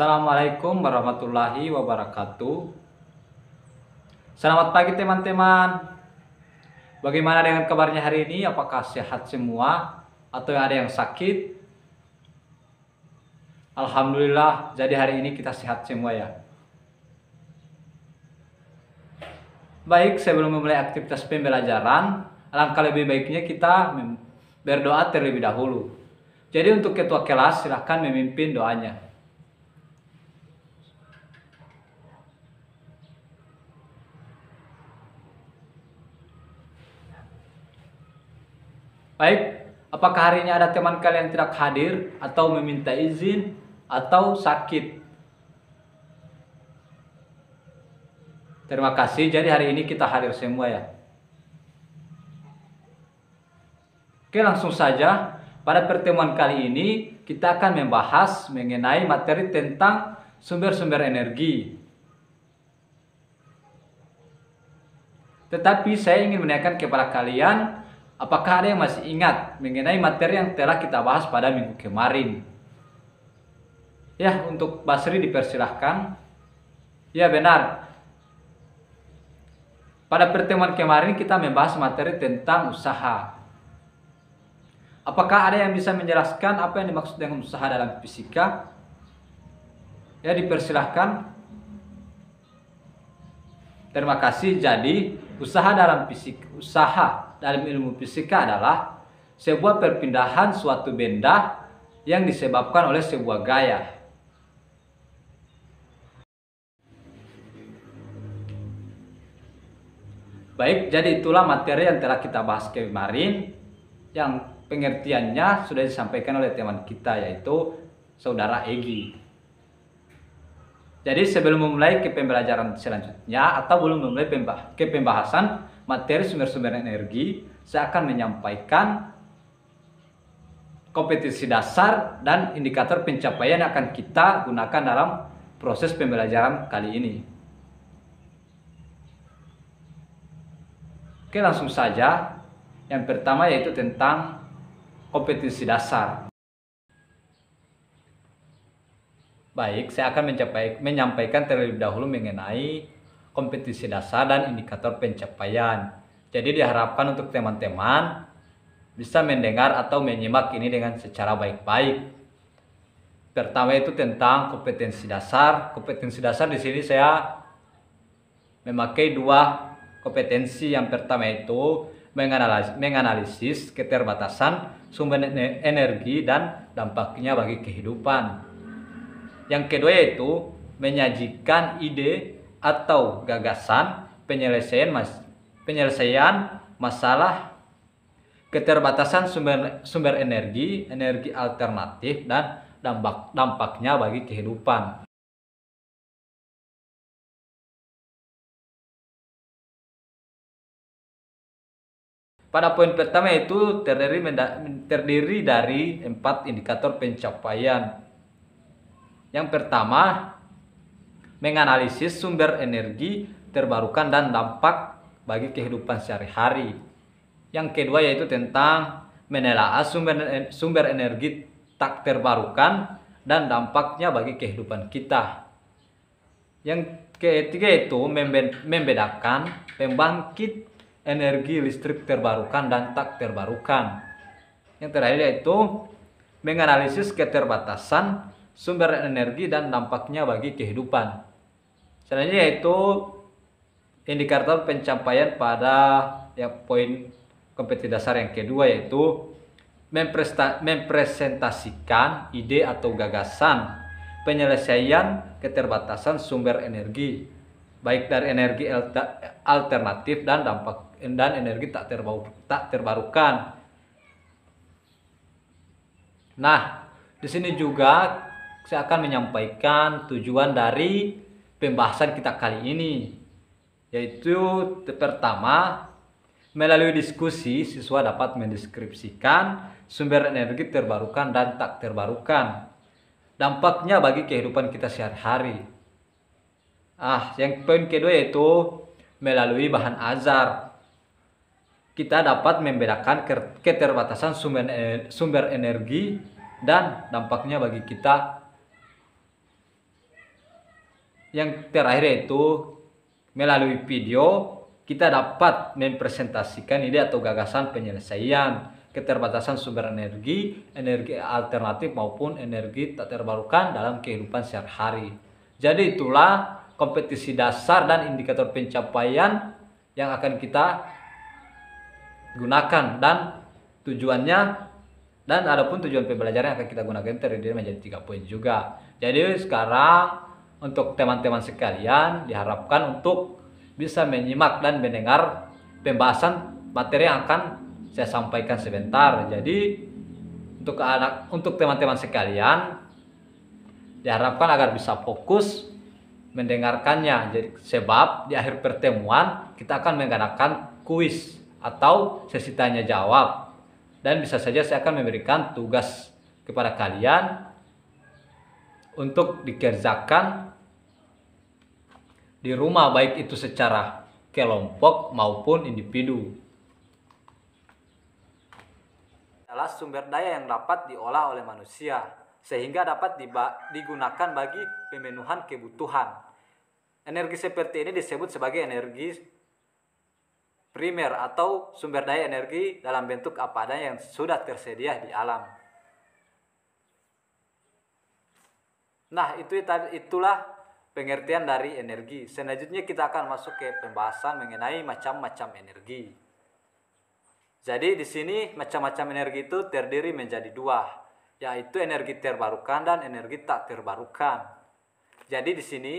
Assalamualaikum warahmatullahi wabarakatuh. Selamat pagi teman-teman. Bagaimana dengan kabarnya hari ini? Apakah sehat semua atau ada yang sakit? Alhamdulillah, jadi hari ini kita sehat semua ya. Baik, sebelum memulai aktivitas pembelajaran, alangkah lebih baiknya kita berdoa terlebih dahulu. Jadi untuk ketua kelas silahkan memimpin doanya. Baik, apakah hari ini ada teman kalian yang tidak hadir atau meminta izin atau sakit? Terima kasih, jadi hari ini kita hadir semua ya. Oke, langsung saja. Pada pertemuan kali ini kita akan membahas mengenai materi tentang sumber-sumber energi. Tetapi saya ingin menanyakan kepada kalian, apakah ada yang masih ingat mengenai materi yang telah kita bahas pada minggu kemarin? Ya, untuk Basri dipersilahkan. Ya, benar. Pada pertemuan kemarin kita membahas materi tentang usaha. Apakah ada yang bisa menjelaskan apa yang dimaksud dengan usaha dalam fisika? Ya, dipersilahkan. Terima kasih. Jadi, usaha dalam ilmu fisika adalah sebuah perpindahan suatu benda yang disebabkan oleh sebuah gaya. Baik, jadi itulah materi yang telah kita bahas kemarin, yang pengertiannya sudah disampaikan oleh teman kita, yaitu Saudara Egi. Jadi sebelum memulai ke pembelajaran selanjutnya atau belum memulai ke pembahasan materi sumber-sumber energi, saya akan menyampaikan kompetensi dasar dan indikator pencapaian yang akan kita gunakan dalam proses pembelajaran kali ini. Oke, langsung saja. Yang pertama yaitu tentang kompetensi dasar. Baik, saya akan menyampaikan terlebih dahulu mengenai kompetensi dasar dan indikator pencapaian. Jadi diharapkan untuk teman-teman bisa mendengar atau menyimak ini dengan secara baik-baik. Pertama itu tentang kompetensi dasar. Kompetensi dasar di sini saya memakai dua kompetensi. Yang pertama itu menganalisis keterbatasan sumber energi dan dampaknya bagi kehidupan. Yang kedua yaitu menyajikan ide atau gagasan penyelesaian masalah keterbatasan sumber energi alternatif dan dampaknya bagi kehidupan. Pada poin pertama itu terdiri dari 4 indikator pencapaian. Yang pertama, menganalisis sumber energi terbarukan dan dampak bagi kehidupan sehari-hari. Yang kedua yaitu tentang menelaah sumber energi tak terbarukan dan dampaknya bagi kehidupan kita. Yang ketiga itu membedakan pembangkit energi listrik terbarukan dan tak terbarukan. Yang terakhir yaitu menganalisis keterbatasan sumber energi dan dampaknya bagi kehidupan. Selanjutnya yaitu indikator pencapaian pada poin kompetensi dasar yang kedua, yaitu mempresentasikan ide atau gagasan penyelesaian keterbatasan sumber energi, baik dari energi alternatif dan energi tak terbarukan. Nah, di sini juga saya akan menyampaikan tujuan dari pembahasan kita kali ini, yaitu pertama, melalui diskusi siswa dapat mendeskripsikan sumber energi terbarukan dan tak terbarukan, dampaknya bagi kehidupan kita sehari-hari. Yang poin kedua yaitu melalui bahan ajar kita dapat membedakan keterbatasan sumber energi dan dampaknya bagi kita. Yang terakhir yaitu melalui video kita dapat mempresentasikan ide atau gagasan penyelesaian keterbatasan sumber energi, energi alternatif maupun energi tak terbarukan dalam kehidupan sehari-hari. Jadi itulah kompetisi dasar dan indikator pencapaian yang akan kita gunakan, dan tujuannya dan adapun tujuan pembelajaran yang akan kita gunakan terdiri menjadi 3 poin juga. Jadi sekarang untuk teman-teman sekalian diharapkan untuk bisa menyimak dan mendengar pembahasan materi yang akan saya sampaikan sebentar. Jadi untuk teman-teman sekalian diharapkan agar bisa fokus mendengarkannya. Jadi sebab di akhir pertemuan kita akan mengadakan kuis atau sesi tanya jawab, dan bisa saja saya akan memberikan tugas kepada kalian untuk dikerjakan di rumah, baik itu secara kelompok maupun individu. Adalah sumber daya yang dapat diolah oleh manusia sehingga dapat digunakan bagi pemenuhan kebutuhan. Energi seperti ini disebut sebagai energi primer atau sumber daya energi dalam bentuk apa adanya yang sudah tersedia di alam. Nah, itulah pengertian dari energi. Selanjutnya kita akan masuk ke pembahasan mengenai macam-macam energi. Jadi di sini macam-macam energi itu terdiri menjadi 2, yaitu energi terbarukan dan energi tak terbarukan. Jadi di sini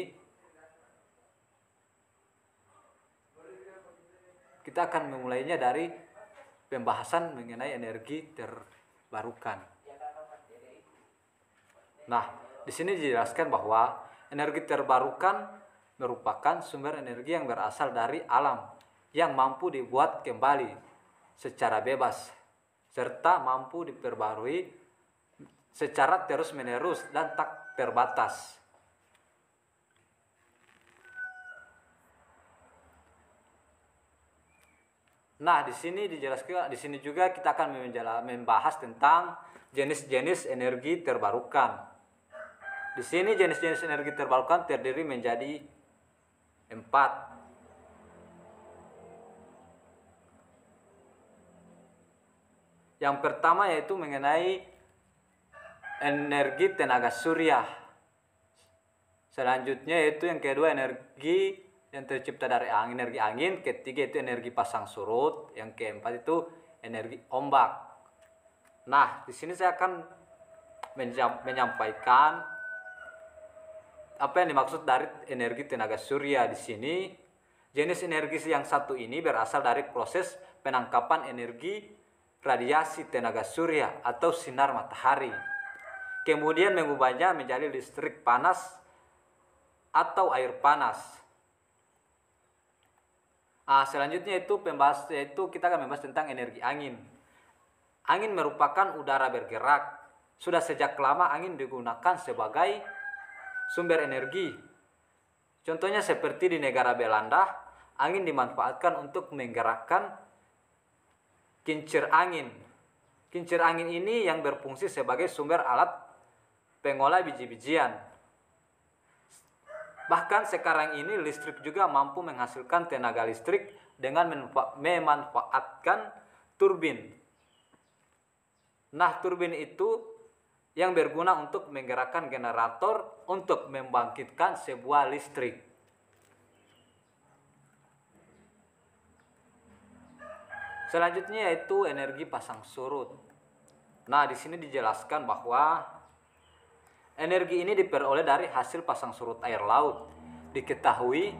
kita akan memulainya dari pembahasan mengenai energi terbarukan. Nah, di sini dijelaskan bahwa energi terbarukan merupakan sumber energi yang berasal dari alam yang mampu dibuat kembali secara bebas serta mampu diperbarui secara terus-menerus dan tak terbatas. Nah, di sini juga kita akan membahas tentang jenis-jenis energi terbarukan. Di sini jenis-jenis energi terbarukan terdiri menjadi 4. Yang pertama yaitu mengenai energi tenaga surya. Selanjutnya yaitu yang kedua energi yang tercipta dari energi angin. Ketiga itu energi pasang surut. Yang keempat itu energi ombak. Nah, di sini saya akan menyampaikan apa yang dimaksud dari energi tenaga surya. Di sini jenis energi yang satu ini berasal dari proses penangkapan energi radiasi tenaga surya atau sinar matahari, kemudian mengubahnya menjadi listrik panas atau air panas. Selanjutnya itu kita akan membahas tentang energi angin. Angin merupakan udara bergerak. Sudah sejak lama angin digunakan sebagai sumber energi. Contohnya seperti di negara Belanda, angin dimanfaatkan untuk menggerakkan kincir angin. Kincir angin ini yang berfungsi sebagai sumber alat pengolah biji-bijian. Bahkan sekarang ini listrik juga mampu menghasilkan tenaga listrik dengan memanfaatkan turbin. Nah, turbin itu yang berguna untuk menggerakkan generator untuk membangkitkan sebuah listrik. Selanjutnya yaitu energi pasang surut. Nah, di sini dijelaskan bahwa energi ini diperoleh dari hasil pasang surut air laut. Diketahui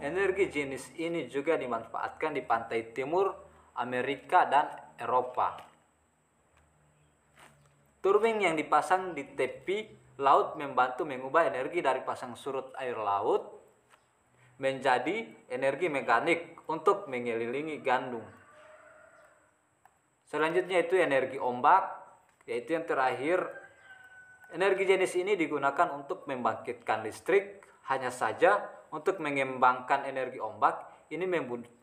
energi jenis ini juga dimanfaatkan di pantai timur Amerika dan Eropa. Turbin yang dipasang di tepi laut membantu mengubah energi dari pasang surut air laut menjadi energi mekanik untuk mengelilingi gandum. Selanjutnya itu energi ombak, yaitu yang terakhir. Energi jenis ini digunakan untuk membangkitkan listrik. Hanya saja untuk mengembangkan energi ombak ini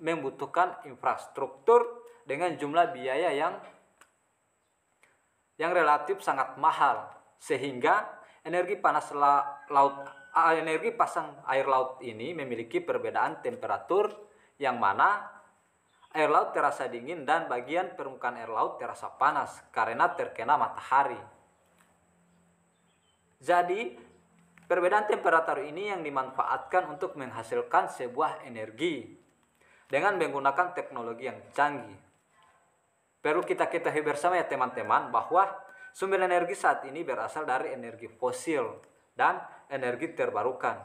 membutuhkan infrastruktur dengan jumlah biaya yang relatif sangat mahal, sehingga energi panas laut energi pasang air laut ini memiliki perbedaan temperatur yang mana air laut terasa dingin dan bagian permukaan air laut terasa panas karena terkena matahari. Jadi, perbedaan temperatur ini yang dimanfaatkan untuk menghasilkan sebuah energi dengan menggunakan teknologi yang canggih. Perlu kita ketahui bersama ya teman-teman bahwa sumber energi saat ini berasal dari energi fosil dan energi terbarukan.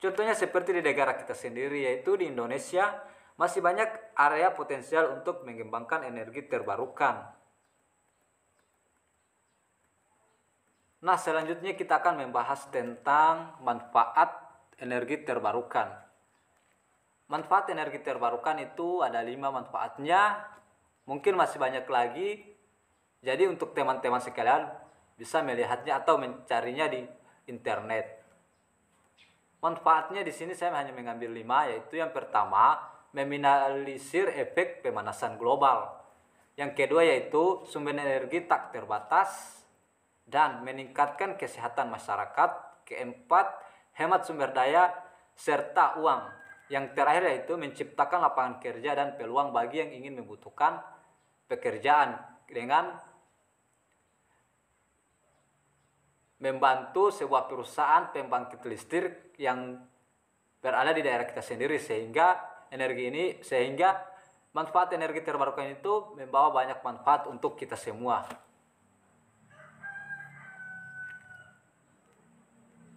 Contohnya seperti di negara kita sendiri, yaitu di Indonesia masih banyak area potensial untuk mengembangkan energi terbarukan. Nah, selanjutnya kita akan membahas tentang manfaat energi terbarukan. Manfaat energi terbarukan itu ada 5 manfaatnya, mungkin masih banyak lagi. Jadi untuk teman-teman sekalian bisa melihatnya atau mencarinya di internet. Manfaatnya di sini saya hanya mengambil 5, yaitu yang pertama, meminimalisir efek pemanasan global. Yang kedua yaitu sumber energi tak terbatas dan meningkatkan kesehatan masyarakat. Keempat, hemat sumber daya serta uang. Yang terakhir yaitu menciptakan lapangan kerja dan peluang bagi yang ingin membutuhkan pekerjaan dengan membantu sebuah perusahaan pembangkit listrik yang berada di daerah kita sendiri, sehingga manfaat energi terbarukan itu membawa banyak manfaat untuk kita semua.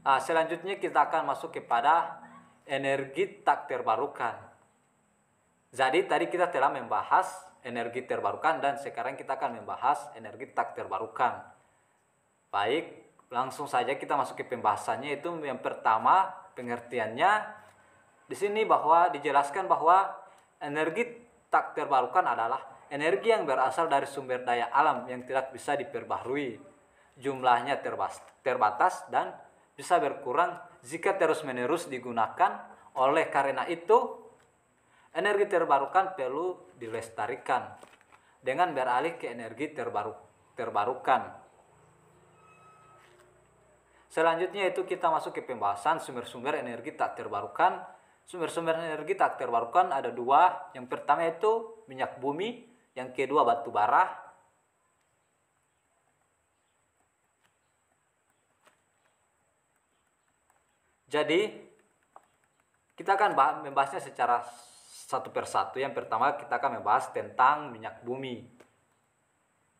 Nah, selanjutnya kita akan masuk kepada energi tak terbarukan. Jadi tadi kita telah membahas energi terbarukan dan sekarang kita akan membahas energi tak terbarukan. Baik, langsung saja kita masuk ke pembahasannya. Itu yang pertama, pengertiannya di sini bahwa dijelaskan bahwa energi tak terbarukan adalah energi yang berasal dari sumber daya alam yang tidak bisa diperbaharui. Jumlahnya terbatas dan bisa berkurang jika terus-menerus digunakan. Oleh karena itu, energi terbarukan perlu dilestarikan dengan beralih ke energi terbarukan. Selanjutnya itu kita masuk ke pembahasan sumber-sumber energi tak terbarukan. Sumber-sumber energi tak terbarukan ada 2. Yang pertama itu minyak bumi, yang kedua batu bara. Jadi kita akan membahasnya secara satu persatu. Yang pertama kita akan membahas tentang minyak bumi.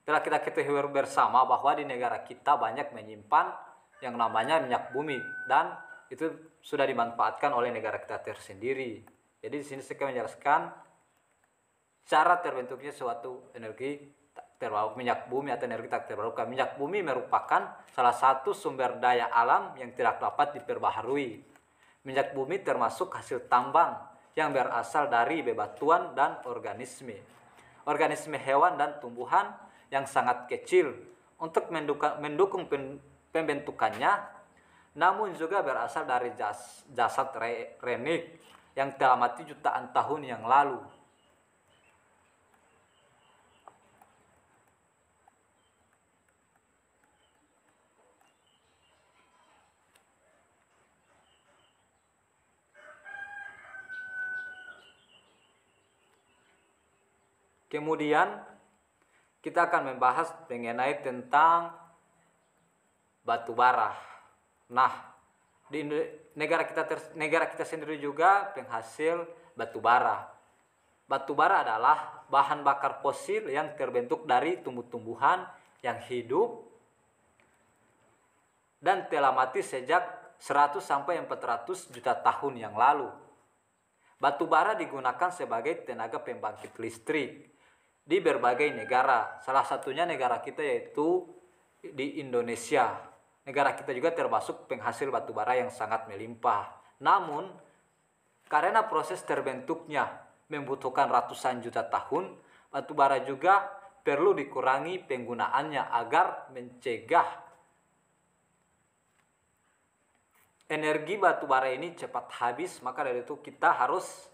Telah kita ketahui bersama bahwa di negara kita banyak menyimpan yang namanya minyak bumi dan itu sudah dimanfaatkan oleh negara kita tersendiri. Jadi di sini saya akan menjelaskan cara terbentuknya suatu energi terbarukan, minyak bumi atau energi tak terbarukan. Minyak bumi merupakan salah satu sumber daya alam yang tidak dapat diperbaharui. Minyak bumi termasuk hasil tambang yang berasal dari bebatuan dan organisme hewan dan tumbuhan yang sangat kecil untuk mendukung pembentukannya, namun juga berasal dari jasad renik yang telah mati jutaan tahun yang lalu. Kemudian kita akan membahas mengenai tentang batu bara. Nah, di negara kita sendiri juga penghasil batu bara. Batu bara adalah bahan bakar fosil yang terbentuk dari tumbuh-tumbuhan yang hidup dan telah mati sejak 100 sampai 400 juta tahun yang lalu. Batu bara digunakan sebagai tenaga pembangkit listrik di berbagai negara. Salah satunya negara kita yaitu di Indonesia. Negara kita juga termasuk penghasil batu bara yang sangat melimpah. Namun, karena proses terbentuknya membutuhkan ratusan juta tahun, batu bara juga perlu dikurangi penggunaannya agar mencegah energi batu bara ini cepat habis. Maka dari itu kita harus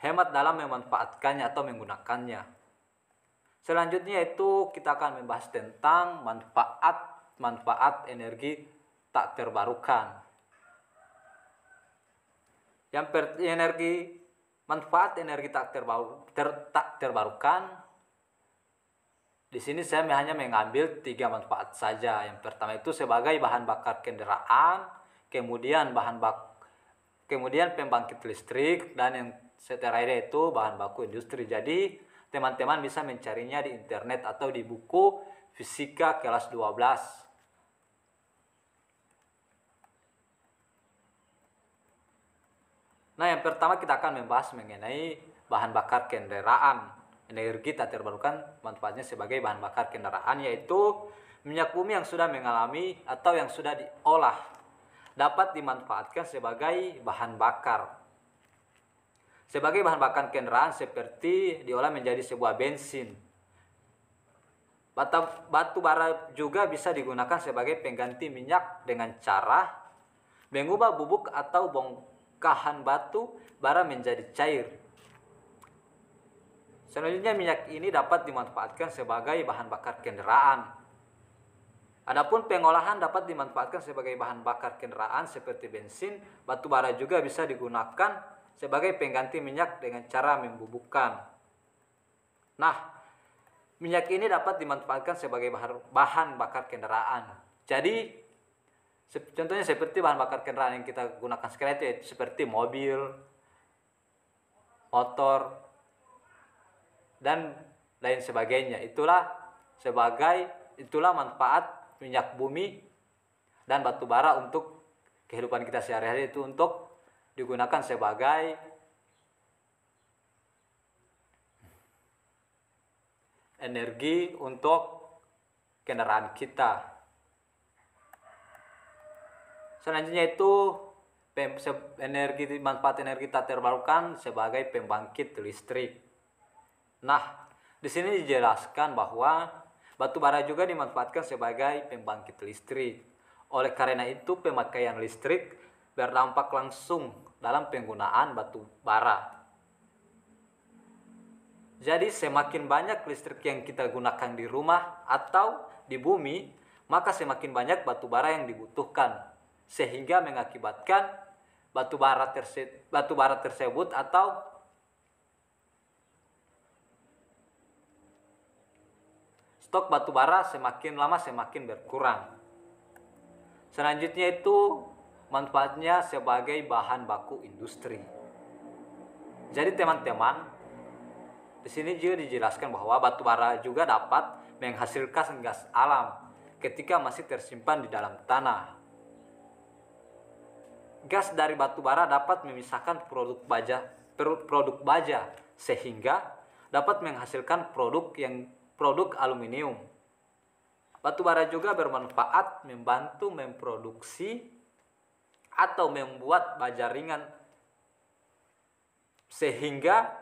hemat dalam memanfaatkannya atau menggunakannya. Selanjutnya itu kita akan membahas tentang manfaat energi tak terbarukan. Manfaat energi tak terbarukan. Di sini saya hanya mengambil 3 manfaat saja. Yang pertama itu sebagai bahan bakar kendaraan, kemudian pembangkit listrik, dan yang terakhir itu bahan baku industri. Jadi teman-teman bisa mencarinya di internet atau di buku fisika kelas 12. Nah, yang pertama kita akan membahas mengenai bahan bakar kendaraan. Energi tak terbarukan manfaatnya sebagai bahan bakar kendaraan, yaitu minyak bumi yang sudah mengalami atau yang sudah diolah dapat dimanfaatkan sebagai bahan bakar. Sebagai bahan bakar kendaraan seperti diolah menjadi sebuah bensin. Batu bara juga bisa digunakan sebagai pengganti minyak dengan cara mengubah bubuk atau bongkahan batu bara menjadi cair. Selanjutnya, minyak ini dapat dimanfaatkan sebagai bahan bakar kendaraan. Adapun pengolahan dapat dimanfaatkan sebagai bahan bakar kendaraan seperti bensin. Batu bara juga bisa digunakan sebagai pengganti minyak dengan cara membubukkan. Nah, minyak ini dapat dimanfaatkan sebagai bahan bakar kendaraan. Jadi, contohnya seperti bahan bakar kendaraan yang kita gunakan sekarang itu seperti mobil, motor, dan lain sebagainya. Itulah manfaat minyak bumi dan batu bara untuk kehidupan kita sehari-hari, itu untuk digunakan sebagai energi untuk kendaraan kita. Selanjutnya itu manfaat energi tak terbarukan sebagai pembangkit listrik. Nah, di sini dijelaskan bahwa batu bara juga dimanfaatkan sebagai pembangkit listrik. Oleh karena itu, pemakaian listrik berdampak langsung dalam penggunaan batu bara. Jadi, semakin banyak listrik yang kita gunakan di rumah atau di bumi, maka semakin banyak batu bara yang dibutuhkan, sehingga mengakibatkan batu bara tersebut atau stok batu bara semakin lama semakin berkurang. Selanjutnya itu manfaatnya sebagai bahan baku industri. Jadi teman-teman, di sini juga dijelaskan bahwa batu bara juga dapat menghasilkan gas alam ketika masih tersimpan di dalam tanah. Gas dari batu bara dapat memisahkan produk baja sehingga dapat menghasilkan produk aluminium. Batu bara juga bermanfaat membantu memproduksi atau membuat baja ringan, sehingga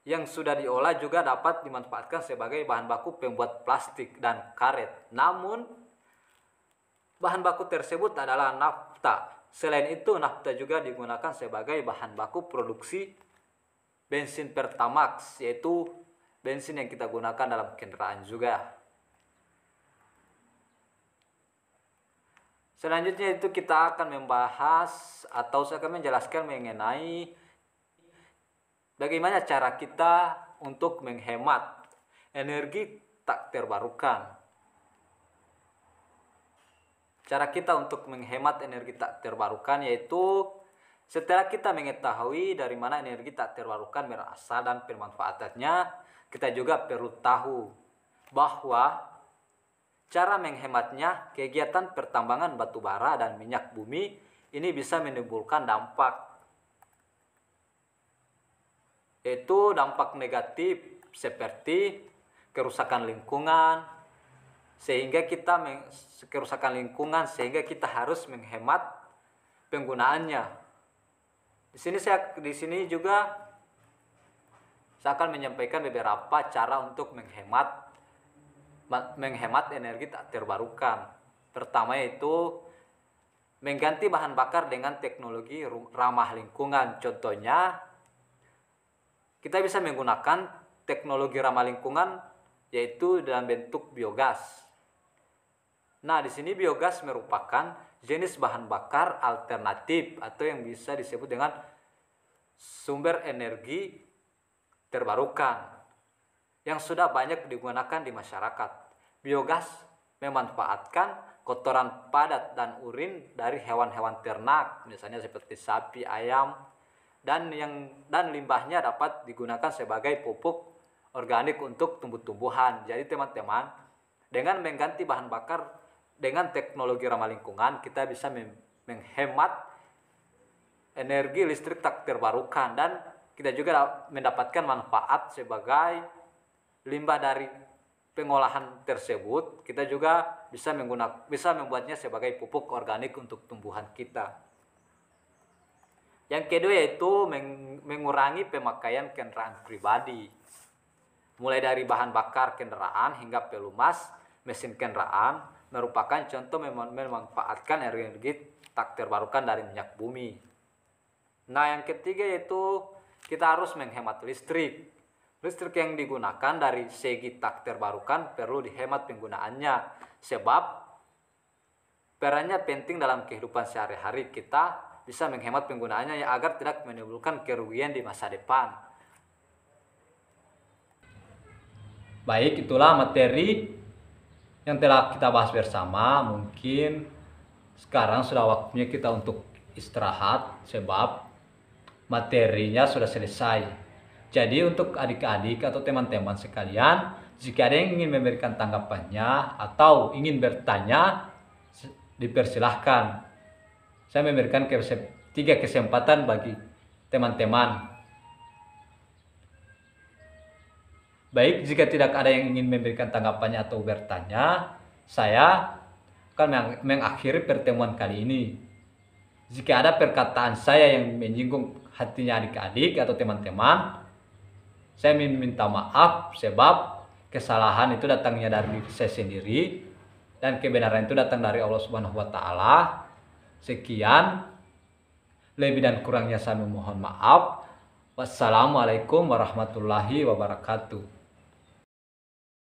yang sudah diolah juga dapat dimanfaatkan sebagai bahan baku pembuat plastik dan karet. Namun, bahan baku tersebut adalah nafta. Selain itu, nafta juga digunakan sebagai bahan baku produksi bensin Pertamax, yaitu bensin yang kita gunakan dalam kendaraan juga. Selanjutnya itu kita akan membahas atau saya akan menjelaskan mengenai bagaimana cara kita untuk menghemat energi tak terbarukan. Cara kita untuk menghemat energi tak terbarukan yaitu setelah kita mengetahui dari mana energi tak terbarukan berasal dan pemanfaatannya, kita juga perlu tahu bahwa cara menghematnya, kegiatan pertambangan batu bara dan minyak bumi ini bisa menimbulkan dampak, yaitu dampak negatif seperti kerusakan lingkungan, sehingga kita harus menghemat penggunaannya. Di sini juga saya akan menyampaikan beberapa cara untuk menghemat energi tak terbarukan. Pertama yaitu mengganti bahan bakar dengan teknologi ramah lingkungan. Contohnya, kita bisa menggunakan teknologi ramah lingkungan yaitu dalam bentuk biogas. Nah, di sini biogas merupakan jenis bahan bakar alternatif atau yang bisa disebut dengan sumber energi terbarukan yang sudah banyak digunakan di masyarakat. Biogas memanfaatkan kotoran padat dan urin dari hewan-hewan ternak, misalnya seperti sapi, ayam, dan limbahnya dapat digunakan sebagai pupuk organik untuk tumbuh-tumbuhan. Jadi teman-teman, dengan mengganti bahan bakar dengan teknologi ramah lingkungan, kita bisa menghemat energi listrik tak terbarukan, dan kita juga mendapatkan manfaat sebagai limbah dari pengolahan tersebut. Kita juga bisa membuatnya sebagai pupuk organik untuk tumbuhan kita. Yang kedua yaitu mengurangi pemakaian kendaraan pribadi. Mulai dari bahan bakar kendaraan hingga pelumas mesin kendaraan merupakan contoh memanfaatkan energi tak terbarukan dari minyak bumi. Nah, yang ketiga yaitu kita harus menghemat listrik. Listrik yang digunakan dari segi tak terbarukan perlu dihemat penggunaannya, sebab perannya penting dalam kehidupan sehari-hari. Kita bisa menghemat penggunaannya agar tidak menimbulkan kerugian di masa depan. Baik, itulah materi yang telah kita bahas bersama. Mungkin sekarang sudah waktunya kita untuk istirahat, sebab materinya sudah selesai. Jadi untuk adik-adik atau teman-teman sekalian, jika ada yang ingin memberikan tanggapannya atau ingin bertanya, dipersilahkan. Saya memberikan 3 kesempatan bagi teman-teman. Baik, jika tidak ada yang ingin memberikan tanggapannya atau bertanya, saya akan mengakhiri pertemuan kali ini. Jika ada perkataan saya yang menyinggung hatinya adik-adik atau teman-teman, saya minta maaf, sebab kesalahan itu datangnya dari diri saya sendiri dan kebenaran itu datang dari Allah Subhanahu wa taala. Sekian, lebih dan kurangnya saya memohon maaf. Wassalamualaikum warahmatullahi wabarakatuh.